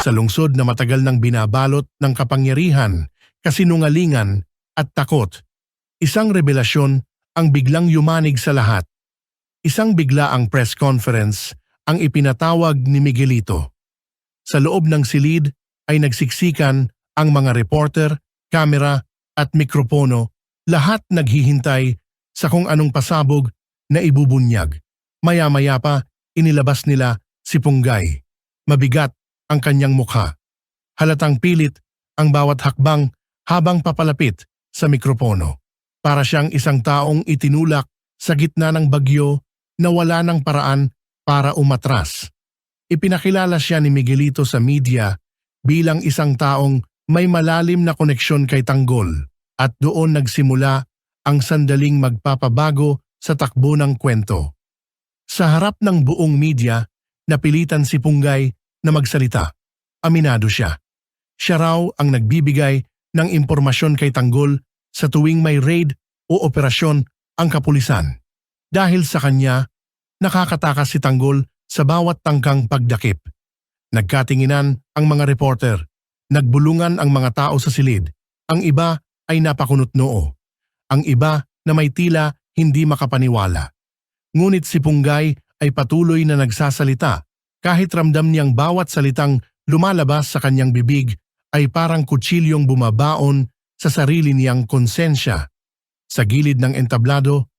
Sa lungsod na matagal nang binabalot ng kapangyarihan, kasinungalingan at takot, isang revelasyon ang biglang yumanig sa lahat. Isang biglaang press conference ang ipinatawag ni Miguelito. Sa loob ng silid ay nagsiksikan ang mga reporter, kamera at mikropono, lahat naghihintay sa kung anong pasabog na ibubunyag. Maya-maya pa inilabas nila si Punggay. Mabigat ang kanyang mukha. Halatang pilit ang bawat hakbang habang papalapit sa mikropono. Para siyang isang taong itinulak sa gitna ng bagyo na wala ng paraan para umatras. Ipinakilala siya ni Miguelito sa media bilang isang taong may malalim na koneksyon kay Tanggol at doon nagsimula ang sandaling magpapabago sa takbo ng kwento. Sa harap ng buong media, napilitan si Punggay na magsalita. Aminado siya. Siya raw ang nagbibigay ng impormasyon kay Tanggol sa tuwing may raid o operasyon ang kapulisan. Dahil sa kanya, nakakatakas si Tanggol sa bawat tangkang pagdakip. Nagkatinginan ang mga reporter, nagbulungan ang mga tao sa silid. Ang iba ay napakunot noo. Ang iba na may tila hindi makapaniwala. Ngunit si Punggay ay patuloy na nagsasalita kahit ramdam niyang bawat salitang lumalabas sa kanyang bibig ay parang kutsilyong bumabaon sa sarili niyang konsensya. Sa gilid ng entablado,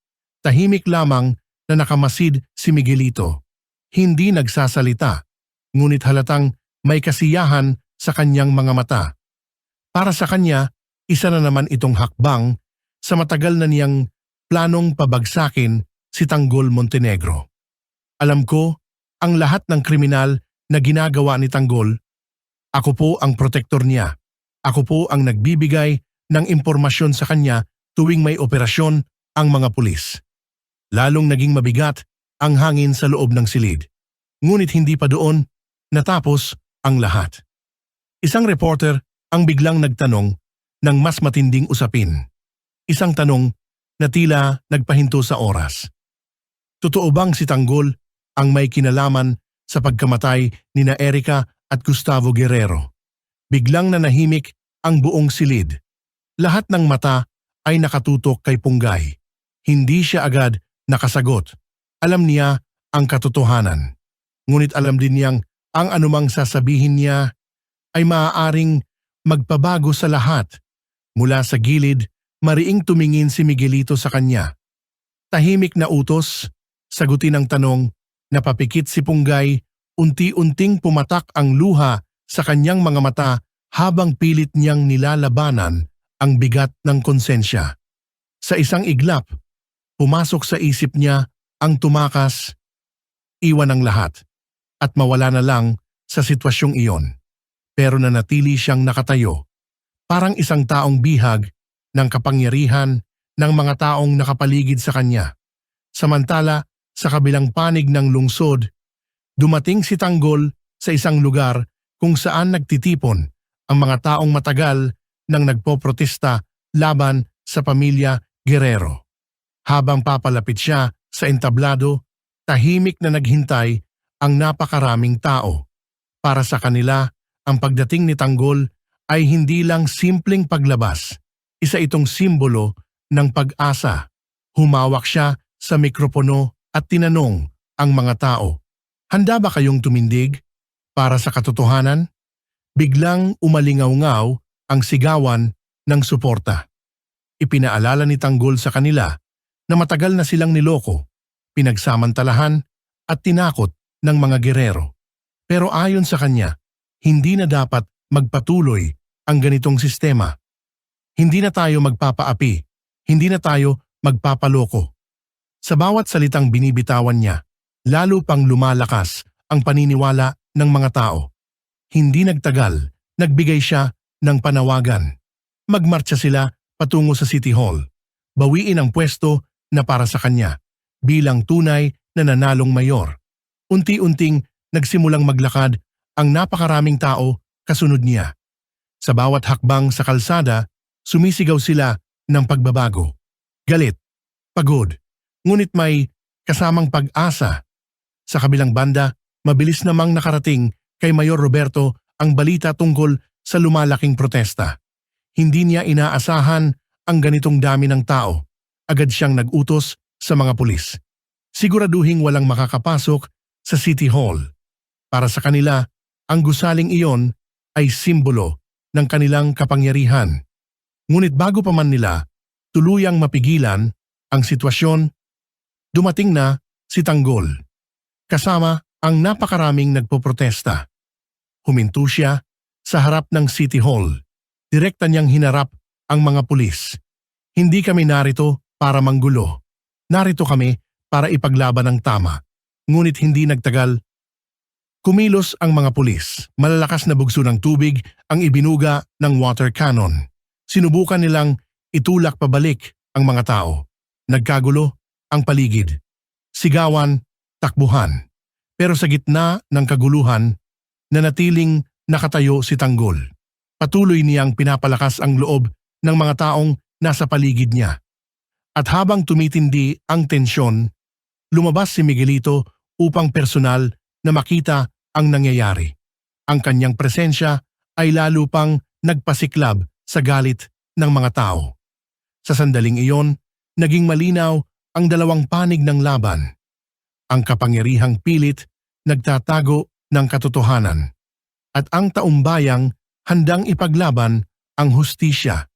tahimik lamang na nakamasid si Miguelito. Hindi nagsasalita, ngunit halatang may kasiyahan sa kanyang mga mata. Para sa kanya, isa na naman itong hakbang sa matagal na niyang planong pabagsakin si Tanggol Montenegro. Alam ko ang lahat ng kriminal na ginagawa ni Tanggol. Ako po ang protektor niya. Ako po ang nagbibigay ng impormasyon sa kanya tuwing may operasyon ang mga pulis. Lalong naging mabigat ang hangin sa loob ng silid. Ngunit hindi pa doon natapos ang lahat. Isang reporter ang biglang nagtanong ng mas matinding usapin. Isang tanong na tila nagpahinto sa oras. Totoo bang si Tanggol ang may kinalaman sa pagkamatay ni na Erica at Gustavo Guerrero? Biglang nanahimik ang buong silid. Lahat ng mata ay nakatutok kay Punggay. Hindi siya agad nakasagot. Alam niya ang katotohanan. Ngunit alam din niyang ang anumang sasabihin niya ay maaaring magpabago sa lahat. Mula sa gilid, mariing tumingin si Miguelito sa kanya. Tahimik na utos, sagutin ang tanong, napapikit si Punggay, unti-unting pumatak ang luha sa kanyang mga mata habang pilit niyang nilalabanan ang bigat ng konsensya. Sa isang iglap, pumasok sa isip niya ang tumakas, iwan ang lahat, at mawala na lang sa sitwasyong iyon. Pero nanatili siyang nakatayo, parang isang taong bihag ng kapangyarihan ng mga taong nakapaligid sa kanya. Samantala, sa kabilang panig ng lungsod, dumating si Tanggol sa isang lugar kung saan nagtitipon ang mga taong matagal nang nagpoprotesta laban sa pamilya Guerrero. Habang papalapit siya sa entablado, tahimik na naghintay ang napakaraming tao. Para sa kanila, ang pagdating ni Tanggol ay hindi lang simpleng paglabas. Isa itong simbolo ng pag-asa. Humawak siya sa mikropono at tinanong ang mga tao, "Handa ba kayong tumindig para sa katotohanan?" Biglang umalingaw-ngaw ang sigawan ng suporta. Ipinaalala ni Tanggol sa kanila na matagal na silang niloko, pinagsamantalahan at tinakot ng mga Guerrero. Pero ayon sa kanya, hindi na dapat magpatuloy ang ganitong sistema. Hindi na tayo magpapaapi, hindi na tayo magpapaloko. Sa bawat salitang binibitawan niya, lalo pang lumalakas ang paniniwala ng mga tao. Hindi nagtagal, nagbigay siya ng panawagan. Magmarcha sila patungo sa City Hall. Bawiin ang pwesto na para sa kanya bilang tunay na nanalong mayor. Unti-unting nagsimulang maglakad ang napakaraming tao kasunod niya. Sa bawat hakbang sa kalsada, sumisigaw sila ng pagbabago. Galit, pagod, ngunit may kasamang pag-asa. Sa kabilang banda, mabilis namang nakarating kay Mayor Roberto ang balita tungkol sa lumalaking protesta. Hindi niya inaasahan ang ganitong dami ng tao. Agad siyang nag-utos sa mga pulis. Siguraduhing walang makakapasok sa City Hall. Para sa kanila, ang gusaling iyon ay simbolo ng kanilang kapangyarihan. Ngunit bago pa man nila tuluyang mapigilan ang sitwasyon, dumating na si Tanggol. Kasama ang napakaraming nagpoprotesta. Huminto siya sa harap ng City Hall. Direkta niyang hinarap ang mga pulis. Hindi kami narito para manggulo. Narito kami para ipaglaban ang tama. Ngunit hindi nagtagal. Kumilos ang mga pulis. Malalakas na bugso ng tubig ang ibinuga ng water cannon. Sinubukan nilang itulak pabalik ang mga tao. Nagkagulo ang paligid. Sigawan, takbuhan. Pero sa gitna ng kaguluhan, nanatiling nakatayo si Tanggol. Patuloy niyang pinapalakas ang loob ng mga taong nasa paligid niya. At habang tumitindi ang tensyon, lumabas si Miguelito upang personal na makita ang nangyayari. Ang kanyang presensya ay lalo pang nagpasiklab sa galit ng mga tao. Sa sandaling iyon, naging malinaw ang dalawang panig ng laban. Ang kapangyarihang pilit nagtatago ng katotohanan. At ang taumbayang handang ipaglaban ang hustisya.